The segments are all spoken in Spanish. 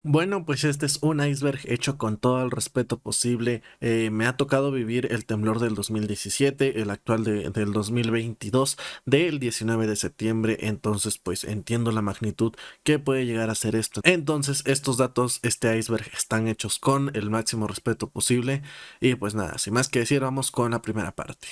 Bueno, pues este es un iceberg hecho con todo el respeto posible. Me ha tocado vivir el temblor del 2017, el actual del 2022, del 19 de septiembre, entonces pues entiendo la magnitud que puede llegar a ser esto. Entonces estos datos, este iceberg, están hechos con el máximo respeto posible y pues nada, sin más que decir, vamos con la primera parte.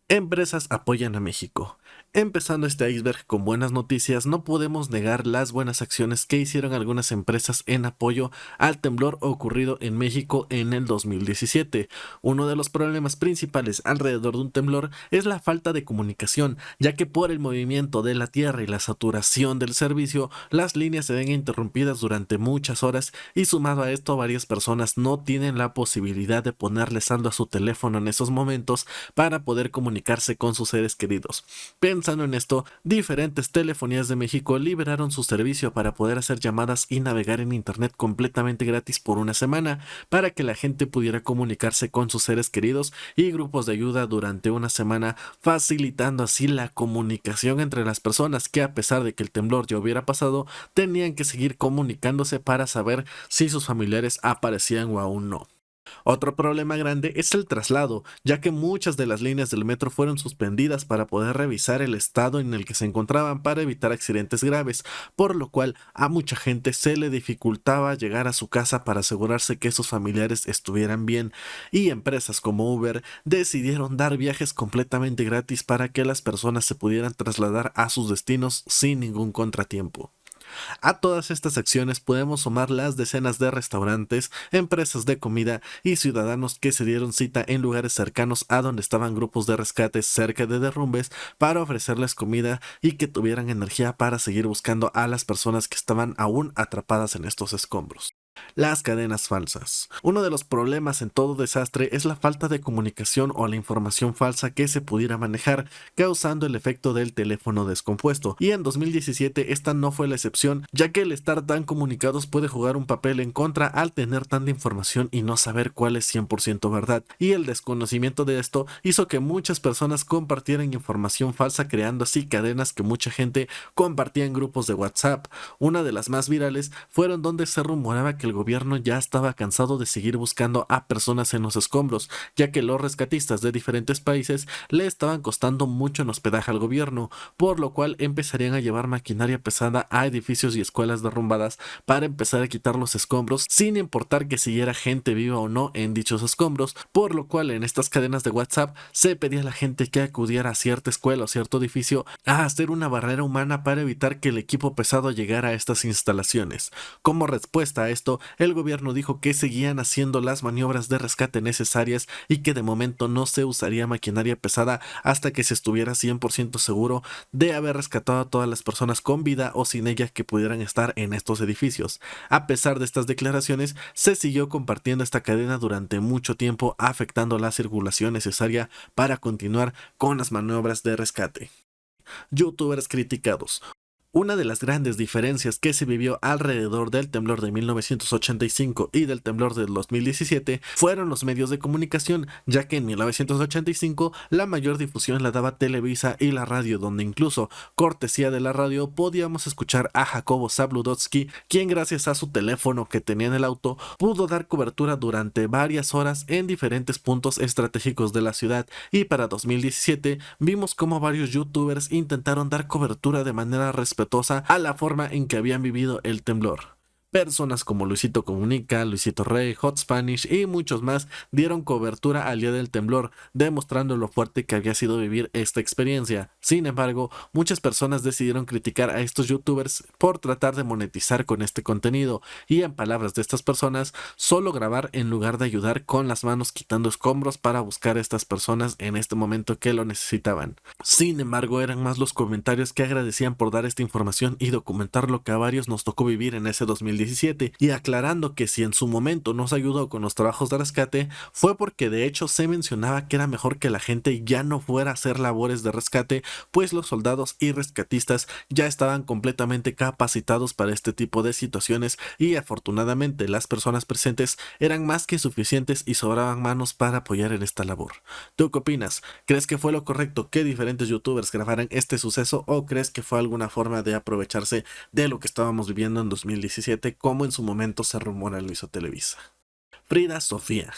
Empresas apoyan a México. Empezando este iceberg con buenas noticias, no podemos negar las buenas acciones que hicieron algunas empresas en apoyo al temblor ocurrido en México en el 2017. Uno de los problemas principales alrededor de un temblor es la falta de comunicación, ya que por el movimiento de la tierra y la saturación del servicio, las líneas se ven interrumpidas durante muchas horas y sumado a esto, varias personas no tienen la posibilidad de ponerle saldo a su teléfono en esos momentos para poder comunicarse con sus seres queridos. Pensando en esto, diferentes telefonías de México liberaron su servicio para poder hacer llamadas y navegar en Internet completamente gratis por una semana, para que la gente pudiera comunicarse con sus seres queridos y grupos de ayuda durante una semana, facilitando así la comunicación entre las personas que, a pesar de que el temblor ya hubiera pasado, tenían que seguir comunicándose para saber si sus familiares aparecían o aún no. Otro problema grande es el traslado, ya que muchas de las líneas del metro fueron suspendidas para poder revisar el estado en el que se encontraban para evitar accidentes graves, por lo cual a mucha gente se le dificultaba llegar a su casa para asegurarse que sus familiares estuvieran bien, y empresas como Uber decidieron dar viajes completamente gratis para que las personas se pudieran trasladar a sus destinos sin ningún contratiempo. A todas estas acciones podemos sumar las decenas de restaurantes, empresas de comida y ciudadanos que se dieron cita en lugares cercanos a donde estaban grupos de rescate cerca de derrumbes para ofrecerles comida y que tuvieran energía para seguir buscando a las personas que estaban aún atrapadas en estos escombros. Las cadenas falsas. Uno de los problemas en todo desastre es la falta de comunicación o la información falsa que se pudiera manejar, causando el efecto del teléfono descompuesto. Y en 2017 esta no fue la excepción, ya que el estar tan comunicados puede jugar un papel en contra al tener tanta información y no saber cuál es 100% verdad. Y el desconocimiento de esto hizo que muchas personas compartieran información falsa, creando así cadenas que mucha gente compartía en grupos de WhatsApp. Una de las más virales fueron donde se rumoraba que el gobierno ya estaba cansado de seguir buscando a personas en los escombros, ya que los rescatistas de diferentes países le estaban costando mucho en hospedaje al gobierno, por lo cual empezarían a llevar maquinaria pesada a edificios y escuelas derrumbadas para empezar a quitar los escombros, sin importar que siguiera gente viva o no en dichos escombros, por lo cual en estas cadenas de WhatsApp se pedía a la gente que acudiera a cierta escuela o cierto edificio a hacer una barrera humana para evitar que el equipo pesado llegara a estas instalaciones. Como respuesta a esto, el gobierno dijo que seguían haciendo las maniobras de rescate necesarias y que de momento no se usaría maquinaria pesada hasta que se estuviera 100% seguro de haber rescatado a todas las personas con vida o sin ellas que pudieran estar en estos edificios. A pesar de estas declaraciones, se siguió compartiendo esta cadena durante mucho tiempo, afectando la circulación necesaria para continuar con las maniobras de rescate. Youtubers criticados. Una de las grandes diferencias que se vivió alrededor del temblor de 1985 y del temblor del 2017 fueron los medios de comunicación, ya que en 1985 la mayor difusión la daba Televisa y la radio, donde incluso, cortesía de la radio, podíamos escuchar a Jacobo Zabludovsky, quien gracias a su teléfono que tenía en el auto pudo dar cobertura durante varias horas en diferentes puntos estratégicos de la ciudad, y para 2017 vimos como varios youtubers intentaron dar cobertura de manera respetuosa a la forma en que habían vivido el temblor. Personas como Luisito Comunica, Luisito Rey, Hot Spanish y muchos más dieron cobertura al día del temblor, demostrando lo fuerte que había sido vivir esta experiencia. Sin embargo, muchas personas decidieron criticar a estos youtubers por tratar de monetizar con este contenido, y en palabras de estas personas, solo grabar en lugar de ayudar con las manos quitando escombros para buscar a estas personas en este momento que lo necesitaban. Sin embargo, eran más los comentarios que agradecían por dar esta información y documentar lo que a varios nos tocó vivir en ese 2017, y aclarando que si en su momento nos ayudó con los trabajos de rescate, fue porque de hecho se mencionaba que era mejor que la gente ya no fuera a hacer labores de rescate, pues los soldados y rescatistas ya estaban completamente capacitados para este tipo de situaciones, y afortunadamente las personas presentes eran más que suficientes y sobraban manos para apoyar en esta labor. ¿Tú qué opinas? ¿Crees que fue lo correcto que diferentes youtubers grabaran este suceso, o crees que fue alguna forma de aprovecharse de lo que estábamos viviendo en 2017 como en su momento se rumora lo hizo Televisa. Frida Sofía.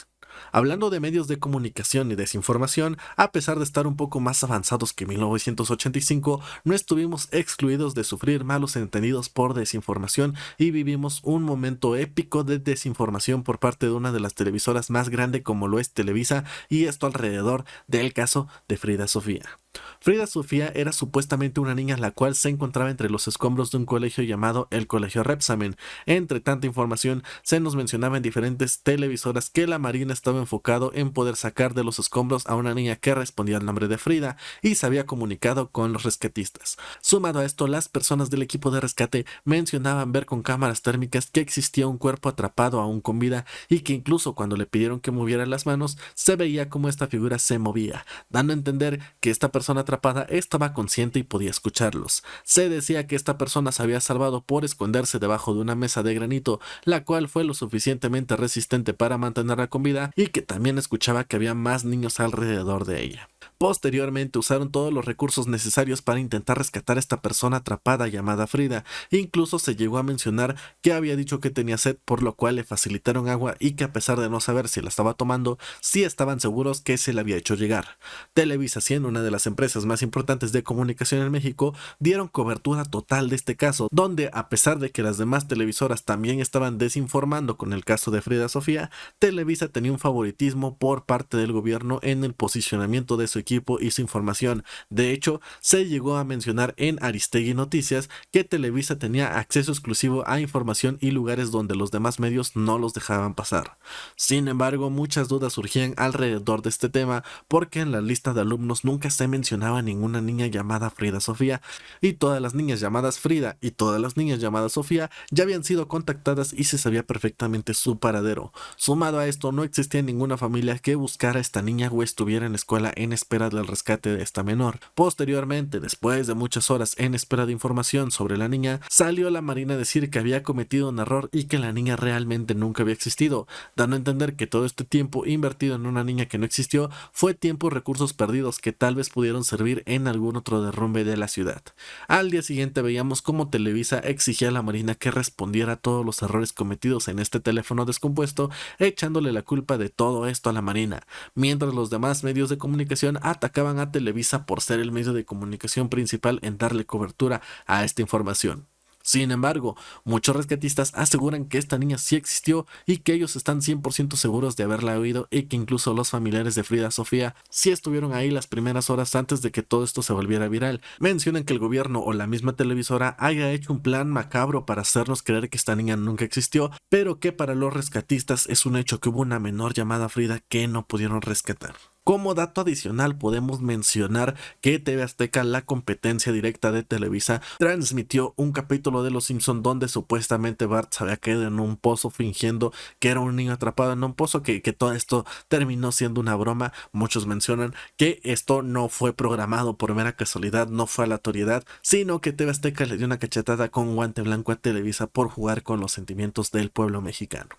Hablando de medios de comunicación y desinformación, a pesar de estar un poco más avanzados que 1985, no estuvimos excluidos de sufrir malos entendidos por desinformación y vivimos un momento épico de desinformación por parte de una de las televisoras más grandes como lo es Televisa, y esto alrededor del caso de Frida Sofía. Frida Sofía era supuestamente una niña la cual se encontraba entre los escombros de un colegio llamado el Colegio Repsamen. Entre tanta información, se nos mencionaba en diferentes televisoras que la Marina estaba enfocado en poder sacar de los escombros a una niña que respondía al nombre de Frida y se había comunicado con los rescatistas. Sumado a esto, las personas del equipo de rescate mencionaban ver con cámaras térmicas que existía un cuerpo atrapado aún con vida y que incluso cuando le pidieron que moviera las manos, se veía como esta figura se movía, dando a entender que esta persona atrapada estaba consciente y podía escucharlos. Se decía que esta persona se había salvado por esconderse debajo de una mesa de granito, la cual fue lo suficientemente resistente para mantenerla con vida, y que también escuchaba que había más niños alrededor de ella. Posteriormente usaron todos los recursos necesarios para intentar rescatar a esta persona atrapada llamada Frida. Incluso se llegó a mencionar que había dicho que tenía sed, por lo cual le facilitaron agua y que a pesar de no saber si la estaba tomando, sí estaban seguros que se le había hecho llegar. Televisa, siendo una de las empresas más importantes de comunicación en México, dieron cobertura total de este caso, donde a pesar de que las demás televisoras también estaban desinformando con el caso de Frida Sofía, Televisa tenía un favoritismo por parte del gobierno en el posicionamiento de su equipo y su información. De hecho, se llegó a mencionar en Aristegui Noticias que Televisa tenía acceso exclusivo a información y lugares donde los demás medios no los dejaban pasar. Sin embargo, muchas dudas surgían alrededor de este tema, porque en la lista de alumnos nunca se mencionaba ninguna niña llamada Frida Sofía, y todas las niñas llamadas Frida y todas las niñas llamadas Sofía ya habían sido contactadas y se sabía perfectamente su paradero. Sumado a esto, no existía ninguna familia que buscara a esta niña o estuviera en la escuela en espera del rescate de esta menor. Posteriormente, después de muchas horas en espera de información sobre la niña, salió la Marina a decir que había cometido un error y que la niña realmente nunca había existido, dando a entender que todo este tiempo invertido en una niña que no existió fue tiempo y recursos perdidos que tal vez pudieron servir en algún otro derrumbe de la ciudad. Al día siguiente veíamos cómo Televisa exigía a la Marina que respondiera a todos los errores cometidos en este teléfono descompuesto, echándole la culpa de todo esto a la Marina, mientras los demás medios de comunicación atacaban a Televisa por ser el medio de comunicación principal en darle cobertura a esta información. Sin embargo, muchos rescatistas aseguran que esta niña sí existió y que ellos están 100% seguros de haberla oído, y que incluso los familiares de Frida Sofía sí estuvieron ahí las primeras horas antes de que todo esto se volviera viral. Mencionan que el gobierno o la misma televisora haya hecho un plan macabro para hacernos creer que esta niña nunca existió, pero que para los rescatistas es un hecho que hubo una menor llamada Frida que no pudieron rescatar. Como dato adicional, podemos mencionar que TV Azteca, la competencia directa de Televisa, transmitió un capítulo de Los Simpson donde supuestamente Bart se había caído en un pozo fingiendo que era un niño atrapado en un pozo, que todo esto terminó siendo una broma. Muchos mencionan que esto no fue programado por mera casualidad, no fue aleatoriedad, sino que TV Azteca le dio una cachetada con guante blanco a Televisa por jugar con los sentimientos del pueblo mexicano.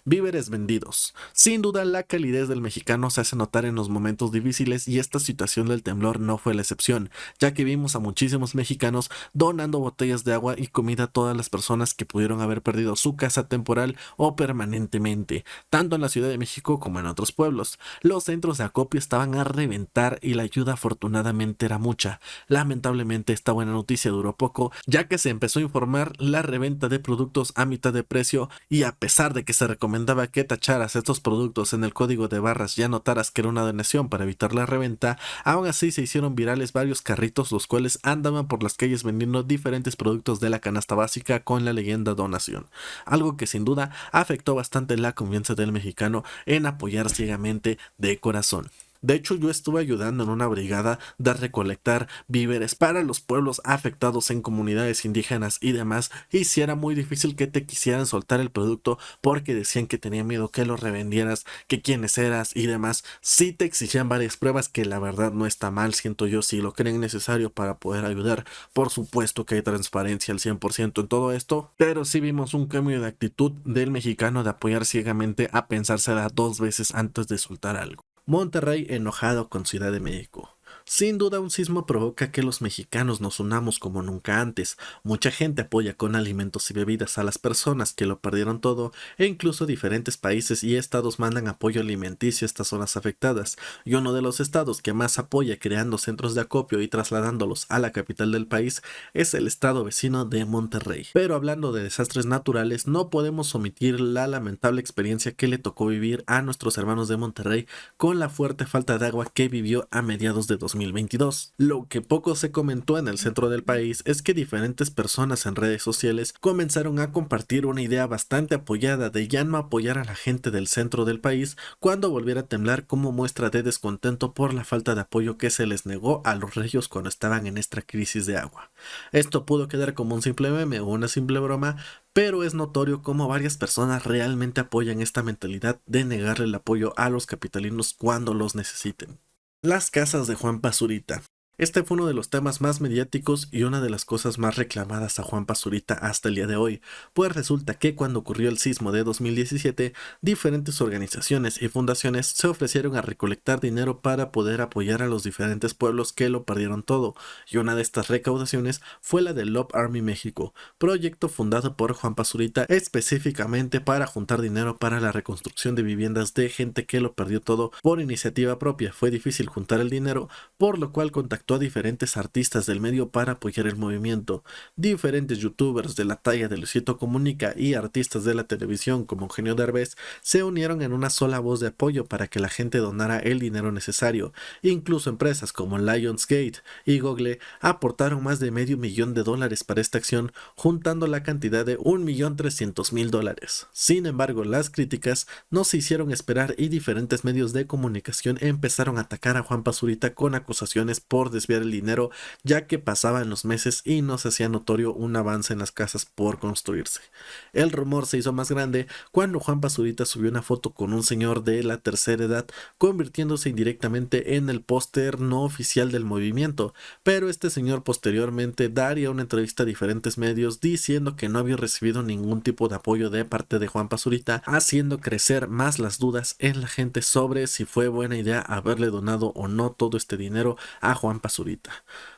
Víveres vendidos. Sin duda, la calidez del mexicano se hace notar en los momentos difíciles, y esta situación del temblor no fue la excepción, ya que vimos a muchísimos mexicanos donando botellas de agua y comida a todas las personas que pudieron haber perdido su casa temporal o permanentemente, tanto en la Ciudad de México como en otros pueblos. Los centros de acopio estaban a reventar y la ayuda afortunadamente era mucha. Lamentablemente, esta buena noticia duró poco, ya que se empezó a informar la reventa de productos a mitad de precio, y a pesar de que se recomendaba que tacharas estos productos en el código de barras y anotaras que era una donación para evitar la reventa, aún así se hicieron virales varios carritos los cuales andaban por las calles vendiendo diferentes productos de la canasta básica con la leyenda donación, algo que sin duda afectó bastante la confianza del mexicano en apoyar ciegamente de corazón. De hecho, yo estuve ayudando en una brigada de recolectar víveres para los pueblos afectados en comunidades indígenas y demás, y si era muy difícil que te quisieran soltar el producto porque decían que tenían miedo que lo revendieras, que quiénes eras y demás. Sí te exigían varias pruebas, que la verdad no está mal, siento yo, si lo creen necesario para poder ayudar. Por supuesto que hay transparencia al 100% en todo esto, pero sí vimos un cambio de actitud del mexicano de apoyar ciegamente a pensársela dos veces antes de soltar algo. Monterrey enojado con Ciudad de México. Sin duda un sismo provoca que los mexicanos nos unamos como nunca antes. Mucha gente apoya con alimentos y bebidas a las personas que lo perdieron todo e incluso diferentes países y estados mandan apoyo alimenticio a estas zonas afectadas. Y uno de los estados que más apoya creando centros de acopio y trasladándolos a la capital del país es el estado vecino de Monterrey. Pero hablando de desastres naturales, no podemos omitir la lamentable experiencia que le tocó vivir a nuestros hermanos de Monterrey con la fuerte falta de agua que vivió a mediados de 2022. Lo que poco se comentó en el centro del país es que diferentes personas en redes sociales comenzaron a compartir una idea bastante apoyada de ya no apoyar a la gente del centro del país cuando volviera a temblar como muestra de descontento por la falta de apoyo que se les negó a los regios cuando estaban en esta crisis de agua. Esto pudo quedar como un simple meme o una simple broma, pero es notorio cómo varias personas realmente apoyan esta mentalidad de negarle el apoyo a los capitalinos cuando los necesiten. Las casas de Juan Pazurita. Este fue uno de los temas más mediáticos y una de las cosas más reclamadas a Juan Pazurita hasta el día de hoy, pues resulta que cuando ocurrió el sismo de 2017, diferentes organizaciones y fundaciones se ofrecieron a recolectar dinero para poder apoyar a los diferentes pueblos que lo perdieron todo, y una de estas recaudaciones fue la de Love Army México, proyecto fundado por Juan Pazurita específicamente para juntar dinero para la reconstrucción de viviendas de gente que lo perdió todo por iniciativa propia. Fue difícil juntar el dinero, por lo cual contactó a diferentes artistas del medio para apoyar el movimiento. Diferentes youtubers de la talla de Luisito Comunica y artistas de la televisión como Eugenio Derbez se unieron en una sola voz de apoyo para que la gente donara el dinero necesario. Incluso empresas como Lionsgate y Google aportaron más de $500,000 para esta acción, juntando la cantidad de $1,300,000. Sin embargo, las críticas no se hicieron esperar y diferentes medios de comunicación empezaron a atacar a Juan Pazurita con acusaciones por desviar el dinero, ya que pasaban los meses y no se hacía notorio un avance en las casas por construirse. El rumor se hizo más grande cuando Juan Pazurita subió una foto con un señor de la tercera edad, convirtiéndose indirectamente en el póster no oficial del movimiento, pero este señor posteriormente daría una entrevista a diferentes medios diciendo que no había recibido ningún tipo de apoyo de parte de Juan Pazurita, haciendo crecer más las dudas en la gente sobre si fue buena idea haberle donado o no todo este dinero a Juan Pazurita.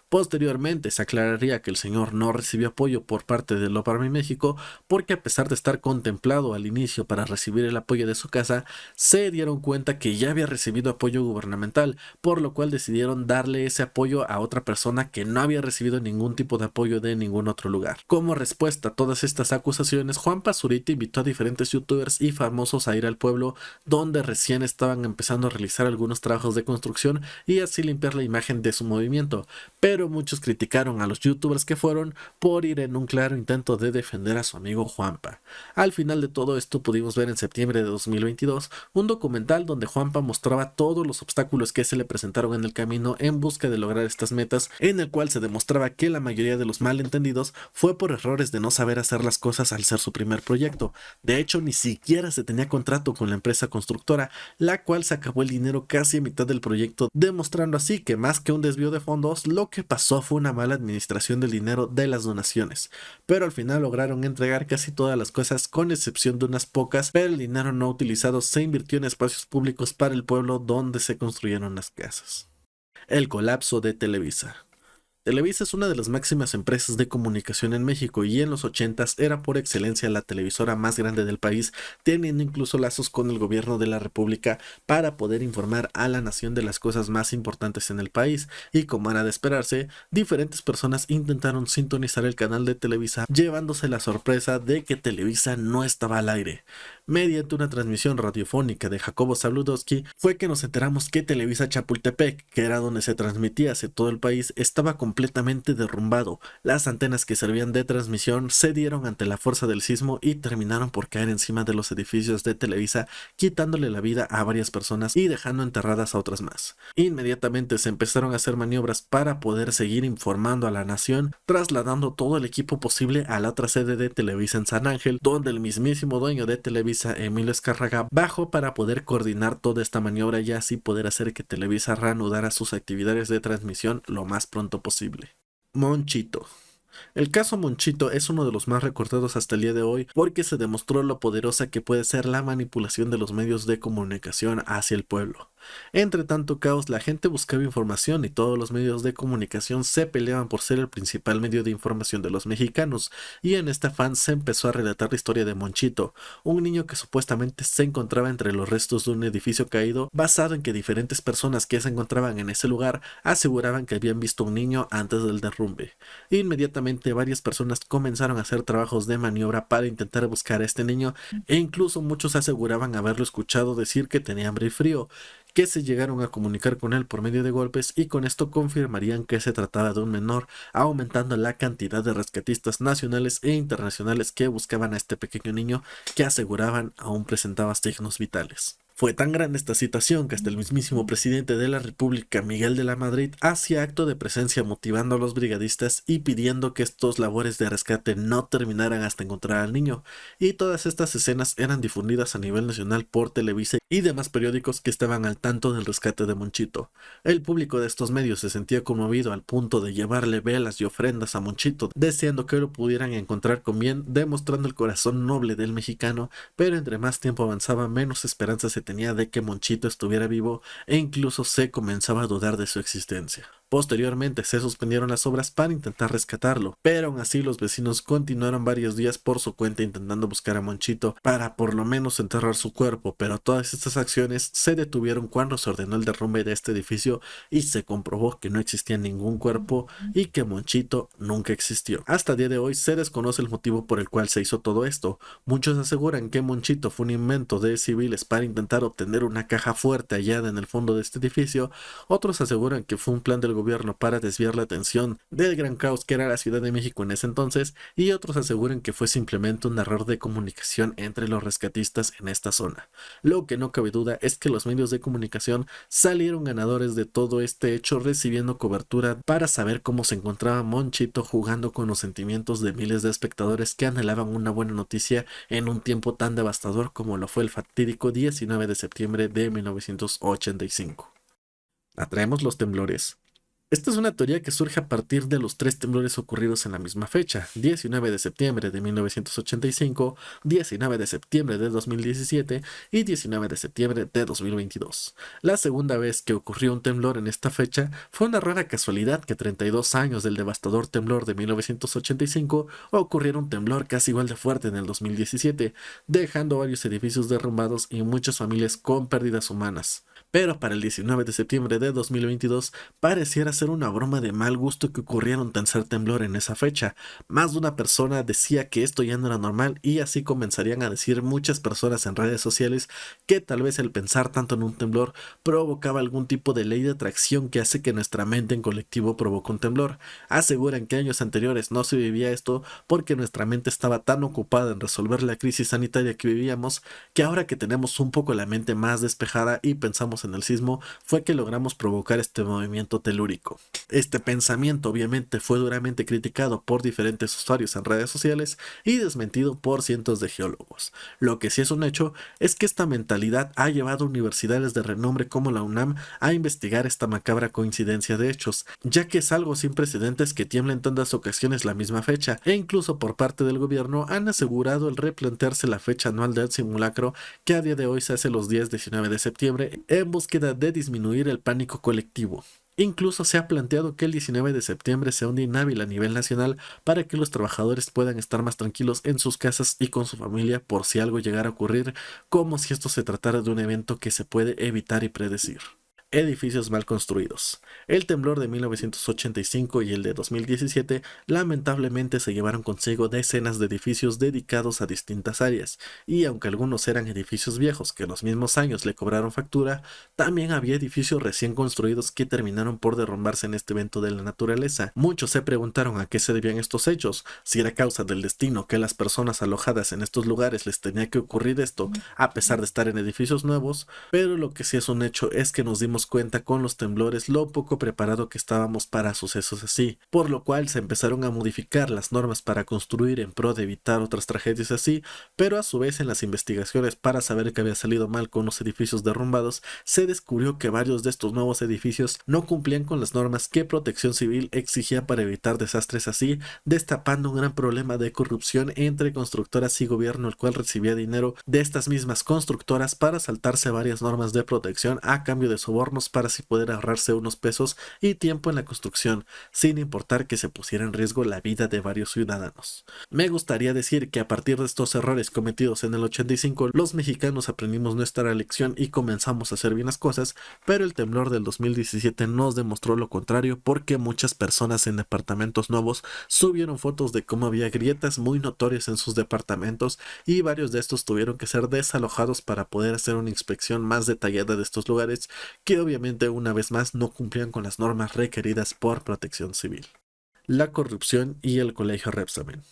Posteriormente se aclararía que el señor no recibió apoyo por parte de Love Army México porque a pesar de estar contemplado al inicio para recibir el apoyo de su casa, se dieron cuenta que ya había recibido apoyo gubernamental, por lo cual decidieron darle ese apoyo a otra persona que no había recibido ningún tipo de apoyo de ningún otro lugar. Como respuesta a todas estas acusaciones, Juan Pazurita invitó a diferentes youtubers y famosos a ir al pueblo donde recién estaban empezando a realizar algunos trabajos de construcción y así limpiar la imagen de su movimiento, pero muchos criticaron a los youtubers que fueron por ir en un claro intento de defender a su amigo Juanpa. Al final de todo esto pudimos ver en septiembre de 2022 un documental donde Juanpa mostraba todos los obstáculos que se le presentaron en el camino en busca de lograr estas metas, en el cual se demostraba que la mayoría de los malentendidos fue por errores de no saber hacer las cosas al ser su primer proyecto. De hecho, ni siquiera se tenía contrato con la empresa constructora, la cual se acabó el dinero casi a mitad del proyecto, demostrando así que más que un desvío de fondos, lo que pasó fue una mala administración del dinero de las donaciones, pero al final lograron entregar casi todas las cosas con excepción de unas pocas, pero el dinero no utilizado se invirtió en espacios públicos para el pueblo donde se construyeron las casas. El colapso de Televisa. Televisa es una de las máximas empresas de comunicación en México y en los 80s era por excelencia la televisora más grande del país, teniendo incluso lazos con el gobierno de la República para poder informar a la nación de las cosas más importantes en el país, y como era de esperarse, diferentes personas intentaron sintonizar el canal de Televisa, llevándose la sorpresa de que Televisa no estaba al aire. Mediante una transmisión radiofónica de Jacobo Zabludowski fue que nos enteramos que Televisa Chapultepec, que era donde se transmitía hacia todo el país, estaba completamente derrumbado. Las antenas que servían de transmisión cedieron ante la fuerza del sismo y terminaron por caer encima de los edificios de Televisa, quitándole la vida a varias personas y dejando enterradas a otras más. Inmediatamente se empezaron a hacer maniobras para poder seguir informando a la nación, trasladando todo el equipo posible a la otra sede de Televisa en San Ángel, donde el mismísimo dueño de Televisa, Emilio Azcárraga, bajó para poder coordinar toda esta maniobra y así poder hacer que Televisa reanudara sus actividades de transmisión lo más pronto posible. Monchito. El caso Monchito es uno de los más recordados hasta el día de hoy porque se demostró lo poderosa que puede ser la manipulación de los medios de comunicación hacia el pueblo. Entre tanto caos, la gente buscaba información y todos los medios de comunicación se peleaban por ser el principal medio de información de los mexicanos, y en este afán se empezó a relatar la historia de Monchito, un niño que supuestamente se encontraba entre los restos de un edificio caído, basado en que diferentes personas que se encontraban en ese lugar aseguraban que habían visto un niño antes del derrumbe. Inmediatamente varias personas comenzaron a hacer trabajos de maniobra para intentar buscar a este niño, e incluso muchos aseguraban haberlo escuchado decir que tenía hambre y frío, que se llegaron a comunicar con él por medio de golpes y con esto confirmarían que se trataba de un menor, aumentando la cantidad de rescatistas nacionales e internacionales que buscaban a este pequeño niño que aseguraban aún presentaba signos vitales. Fue tan grande esta situación que hasta el mismísimo presidente de la República, Miguel de la Madrid, hacía acto de presencia motivando a los brigadistas y pidiendo que estos labores de rescate no terminaran hasta encontrar al niño, y todas estas escenas eran difundidas a nivel nacional por Televisa y demás periódicos que estaban al tanto del rescate de Monchito. El público de estos medios se sentía conmovido al punto de llevarle velas y ofrendas a Monchito, deseando que lo pudieran encontrar con bien, demostrando el corazón noble del mexicano, pero entre más tiempo avanzaba menos esperanza se tenía de que Monchito estuviera vivo e incluso se comenzaba a dudar de su existencia. Posteriormente se suspendieron las obras para intentar rescatarlo, pero aún así los vecinos continuaron varios días por su cuenta intentando buscar a Monchito para por lo menos enterrar su cuerpo, pero todas estas acciones se detuvieron cuando se ordenó el derrumbe de este edificio y se comprobó que no existía ningún cuerpo y que Monchito nunca existió. Hasta el día de hoy se desconoce el motivo por el cual se hizo todo esto. Muchos aseguran que Monchito fue un invento de civiles para intentar obtener una caja fuerte hallada en el fondo de este edificio, otros aseguran que fue un plan del gobierno para desviar la atención del gran caos que era la Ciudad de México en ese entonces, y otros aseguran que fue simplemente un error de comunicación entre los rescatistas en esta zona. Lo que no cabe duda es que los medios de comunicación salieron ganadores de todo este hecho, recibiendo cobertura para saber cómo se encontraba Monchito, jugando con los sentimientos de miles de espectadores que anhelaban una buena noticia en un tiempo tan devastador como lo fue el fatídico 19 de septiembre de 1985. Atraemos los temblores. Esta es una teoría que surge a partir de los tres temblores ocurridos en la misma fecha: 19 de septiembre de 1985, 19 de septiembre de 2017 y 19 de septiembre de 2022. La segunda vez que ocurrió un temblor en esta fecha fue una rara casualidad que 32 años del devastador temblor de 1985 ocurriera un temblor casi igual de fuerte en el 2017, dejando varios edificios derrumbados y muchas familias con pérdidas humanas. Pero para el 19 de septiembre de 2022 pareciera ser una broma de mal gusto que ocurriera un tercer temblor en esa fecha. Más de una persona decía que esto ya no era normal, y así comenzarían a decir muchas personas en redes sociales que tal vez el pensar tanto en un temblor provocaba algún tipo de ley de atracción que hace que nuestra mente en colectivo provoque un temblor. Aseguran que años anteriores no se vivía esto porque nuestra mente estaba tan ocupada en resolver la crisis sanitaria que vivíamos, que ahora que tenemos un poco la mente más despejada y pensamos en el sismo, fue que logramos provocar este movimiento telúrico. Este pensamiento obviamente fue duramente criticado por diferentes usuarios en redes sociales y desmentido por cientos de geólogos. Lo que sí es un hecho es que esta mentalidad ha llevado a universidades de renombre como la UNAM a investigar esta macabra coincidencia de hechos, ya que es algo sin precedentes que tiembla en tantas ocasiones la misma fecha, e incluso por parte del gobierno han asegurado el replantearse la fecha anual del simulacro, que a día de hoy se hace los días 19 de septiembre en búsqueda de disminuir el pánico colectivo. Incluso se ha planteado que el 19 de septiembre sea un día inhábil a nivel nacional para que los trabajadores puedan estar más tranquilos en sus casas y con su familia por si algo llegara a ocurrir, como si esto se tratara de un evento que se puede evitar y predecir. Edificios mal construidos. El temblor de 1985 y el de 2017 lamentablemente se llevaron consigo decenas de edificios dedicados a distintas áreas, y aunque algunos eran edificios viejos que en los mismos años le cobraron factura, también había edificios recién construidos que terminaron por derrumbarse en este evento de la naturaleza. Muchos se preguntaron a qué se debían estos hechos, si era causa del destino que a las personas alojadas en estos lugares les tenía que ocurrir esto, a pesar de estar en edificios nuevos, pero lo que sí es un hecho es que nos dimos dimos cuenta con los temblores lo poco preparado que estábamos para sucesos así, por lo cual se empezaron a modificar las normas para construir en pro de evitar otras tragedias así, pero a su vez en las investigaciones para saber qué había salido mal con los edificios derrumbados, se descubrió que varios de estos nuevos edificios no cumplían con las normas que Protección Civil exigía para evitar desastres así, destapando un gran problema de corrupción entre constructoras y gobierno, el cual recibía dinero de estas mismas constructoras para saltarse varias normas de protección a cambio de sobornos para así poder ahorrarse unos pesos y tiempo en la construcción, sin importar que se pusiera en riesgo la vida de varios ciudadanos. Me gustaría decir que a partir de estos errores cometidos en el 85, los mexicanos aprendimos nuestra lección y comenzamos a hacer bien las cosas, pero el temblor del 2017 nos demostró lo contrario, porque muchas personas en departamentos nuevos subieron fotos de cómo había grietas muy notorias en sus departamentos y varios de estos tuvieron que ser desalojados para poder hacer una inspección más detallada de estos lugares, que obviamente una vez más no cumplían con las normas requeridas por Protección Civil. La corrupción y el colegio Repsamen.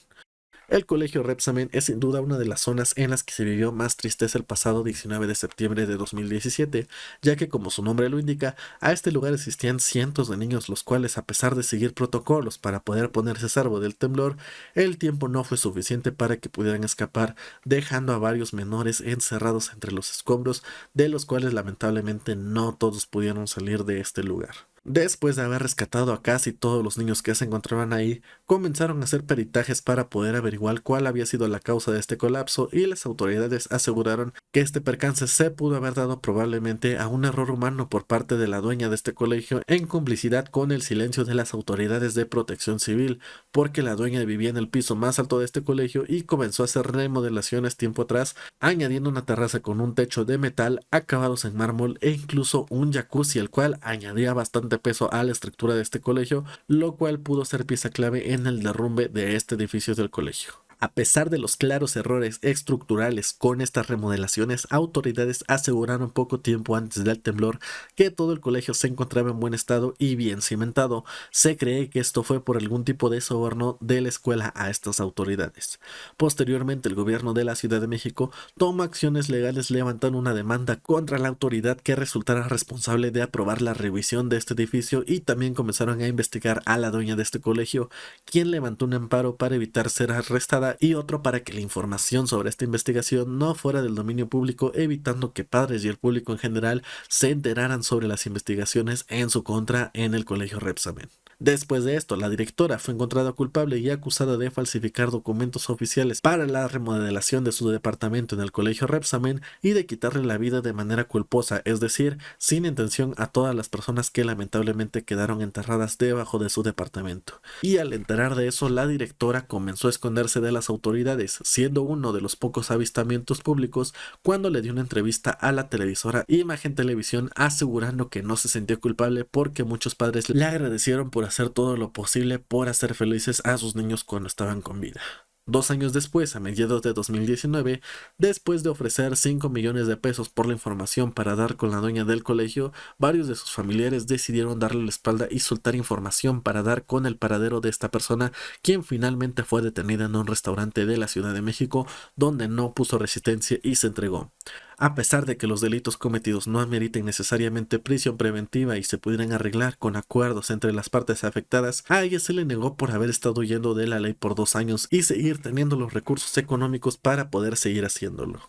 El colegio Repsamen es sin duda una de las zonas en las que se vivió más tristeza el pasado 19 de septiembre de 2017, ya que como su nombre lo indica, a este lugar asistían cientos de niños, los cuales, a pesar de seguir protocolos para poder ponerse a salvo del temblor, el tiempo no fue suficiente para que pudieran escapar, dejando a varios menores encerrados entre los escombros, de los cuales lamentablemente no todos pudieron salir de este lugar. Después de haber rescatado a casi todos los niños que se encontraban ahí, comenzaron a hacer peritajes para poder averiguar cuál había sido la causa de este colapso, y las autoridades aseguraron que este percance se pudo haber dado probablemente a un error humano por parte de la dueña de este colegio, en complicidad con el silencio de las autoridades de Protección Civil, porque la dueña vivía en el piso más alto de este colegio y comenzó a hacer remodelaciones tiempo atrás, añadiendo una terraza con un techo de metal, acabados en mármol e incluso un jacuzzi, el cual añadía bastante peso a la estructura de este colegio, lo cual pudo ser pieza clave en el derrumbe de este edificio del colegio. A pesar de los claros errores estructurales con estas remodelaciones, autoridades aseguraron poco tiempo antes del temblor que todo el colegio se encontraba en buen estado y bien cimentado. Se cree que esto fue por algún tipo de soborno de la escuela a estas autoridades. Posteriormente, el gobierno de la Ciudad de México tomó acciones legales levantando una demanda contra la autoridad que resultara responsable de aprobar la revisión de este edificio, y también comenzaron a investigar a la dueña de este colegio, quien levantó un amparo para evitar ser arrestada y otro para que la información sobre esta investigación no fuera del dominio público, evitando que padres y el público en general se enteraran sobre las investigaciones en su contra en el colegio Repsamen. Después de esto, la directora fue encontrada culpable y acusada de falsificar documentos oficiales para la remodelación de su departamento en el colegio Repsamen y de quitarle la vida de manera culposa, es decir, sin intención, a todas las personas que lamentablemente quedaron enterradas debajo de su departamento. Y al enterar de eso, la directora comenzó a esconderse de las autoridades, siendo uno de los pocos avistamientos públicos cuando le dio una entrevista a la televisora Imagen Televisión, asegurando que no se sentía culpable porque muchos padres le agradecieron por hacer todo lo posible por hacer felices a sus niños cuando estaban con vida. 2 años después, a mediados de 2019, después de ofrecer 5 millones de pesos por la información para dar con la dueña del colegio, varios de sus familiares decidieron darle la espalda y soltar información para dar con el paradero de esta persona, quien finalmente fue detenida en un restaurante de la Ciudad de México, donde no puso resistencia y se entregó. A pesar de que los delitos cometidos no ameriten necesariamente prisión preventiva y se pudieran arreglar con acuerdos entre las partes afectadas, a ella se le negó por haber estado huyendo de la ley por 2 años y seguir teniendo los recursos económicos para poder seguir haciéndolo.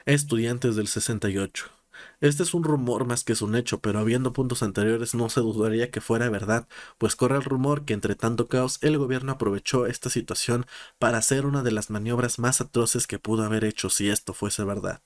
Estudiantes del 68. Este es un rumor más que es un hecho, pero habiendo puntos anteriores no se dudaría que fuera verdad, pues corre el rumor que entre tanto caos el gobierno aprovechó esta situación para hacer una de las maniobras más atroces que pudo haber hecho si esto fuese verdad.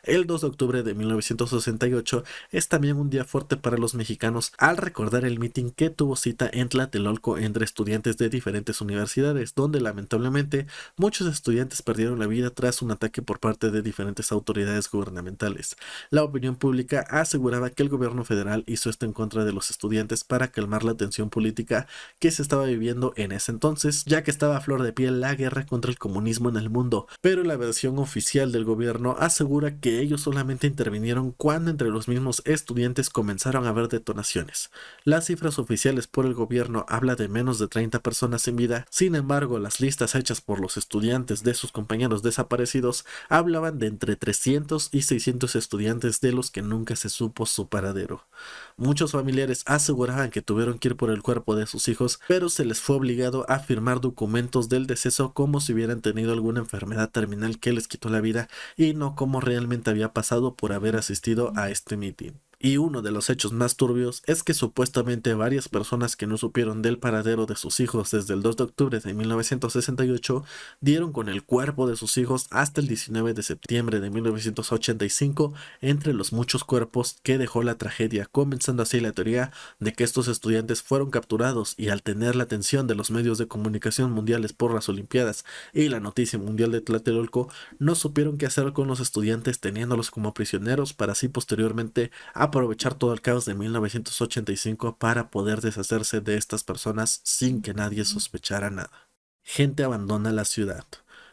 El 2 de octubre de 1968 es también un día fuerte para los mexicanos al recordar el mitin que tuvo cita en Tlatelolco entre estudiantes de diferentes universidades, donde lamentablemente muchos estudiantes perdieron la vida tras un ataque por parte de diferentes autoridades gubernamentales. La opinión pública aseguraba que el gobierno federal hizo esto en contra de los estudiantes para calmar la tensión política que se estaba viviendo en ese entonces, ya que estaba a flor de piel la guerra contra el comunismo en el mundo, pero la versión oficial del gobierno asegura asegura que ellos solamente intervinieron cuando entre los mismos estudiantes comenzaron a haber detonaciones. Las cifras oficiales por el gobierno habla de menos de 30 personas sin vida, sin embargo las listas hechas por los estudiantes de sus compañeros desaparecidos hablaban de entre 300 y 600 estudiantes de los que nunca se supo su paradero. Muchos familiares aseguraban que tuvieron que ir por el cuerpo de sus hijos, pero se les fue obligado a firmar documentos del deceso como si hubieran tenido alguna enfermedad terminal que les quitó la vida y no como realmente había pasado por haber asistido a este mitin. Y uno de los hechos más turbios es que supuestamente varias personas que no supieron del paradero de sus hijos desde el 2 de octubre de 1968 dieron con el cuerpo de sus hijos hasta el 19 de septiembre de 1985 entre los muchos cuerpos que dejó la tragedia, comenzando así la teoría de que estos estudiantes fueron capturados y al tener la atención de los medios de comunicación mundiales por las Olimpiadas y la noticia mundial de Tlatelolco, no supieron qué hacer con los estudiantes teniéndolos como prisioneros para así posteriormente aprovechar todo el caos de 1985 para poder deshacerse de estas personas sin que nadie sospechara nada. Gente abandona la ciudad.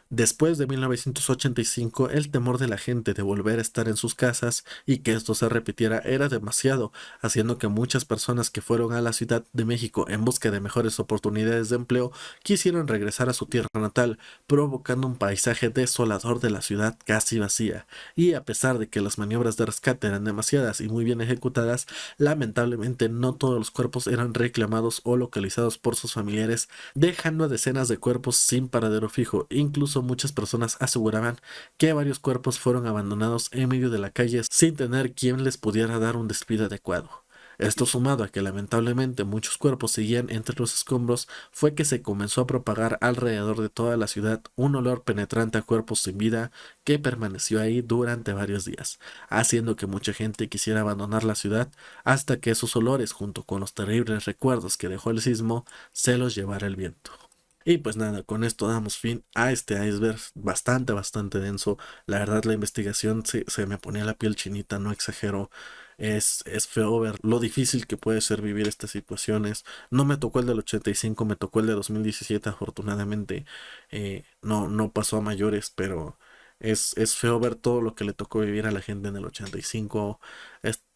Después de 1985, el temor de la gente de volver a estar en sus casas y que esto se repitiera era demasiado, haciendo que muchas personas que fueron a la Ciudad de México en busca de mejores oportunidades de empleo quisieron regresar a su tierra natal, provocando un paisaje desolador de la ciudad casi vacía. Y a pesar de que las maniobras de rescate eran demasiadas y muy bien ejecutadas, lamentablemente no todos los cuerpos eran reclamados o localizados por sus familiares, dejando a decenas de cuerpos sin paradero fijo. Incluso muchas personas aseguraban que varios cuerpos fueron abandonados en medio de la calle sin tener quien les pudiera dar un despido adecuado. Esto sumado a que lamentablemente muchos cuerpos seguían entre los escombros, fue que se comenzó a propagar alrededor de toda la ciudad un olor penetrante a cuerpos sin vida que permaneció ahí durante varios días, haciendo que mucha gente quisiera abandonar la ciudad hasta que esos olores, junto con los terribles recuerdos que dejó el sismo, se los llevara el viento. Y pues nada, con esto damos fin a este iceberg bastante denso. La verdad, la investigación se me ponía la piel chinita, no exagero. Es feo ver lo difícil que puede ser vivir estas situaciones. No me tocó el del 85, me tocó el de 2017, afortunadamente. No pasó a mayores, pero es feo ver todo lo que le tocó vivir a la gente en el 85,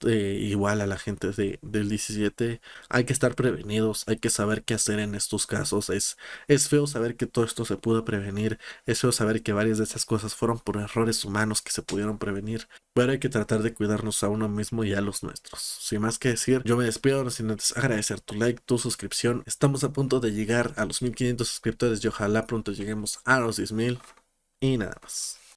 igual a la gente del 17. Hay que estar prevenidos, hay que saber qué hacer en estos casos. Es feo saber que todo esto se pudo prevenir, es feo saber que varias de esas cosas fueron por errores humanos que se pudieron prevenir, pero hay que tratar de cuidarnos a uno mismo y a los nuestros. Sin más que decir, yo me despido, no sin antes agradecer tu like, tu suscripción. Estamos a punto de llegar a los 1500 suscriptores y ojalá pronto lleguemos a los 10,000 y nada más.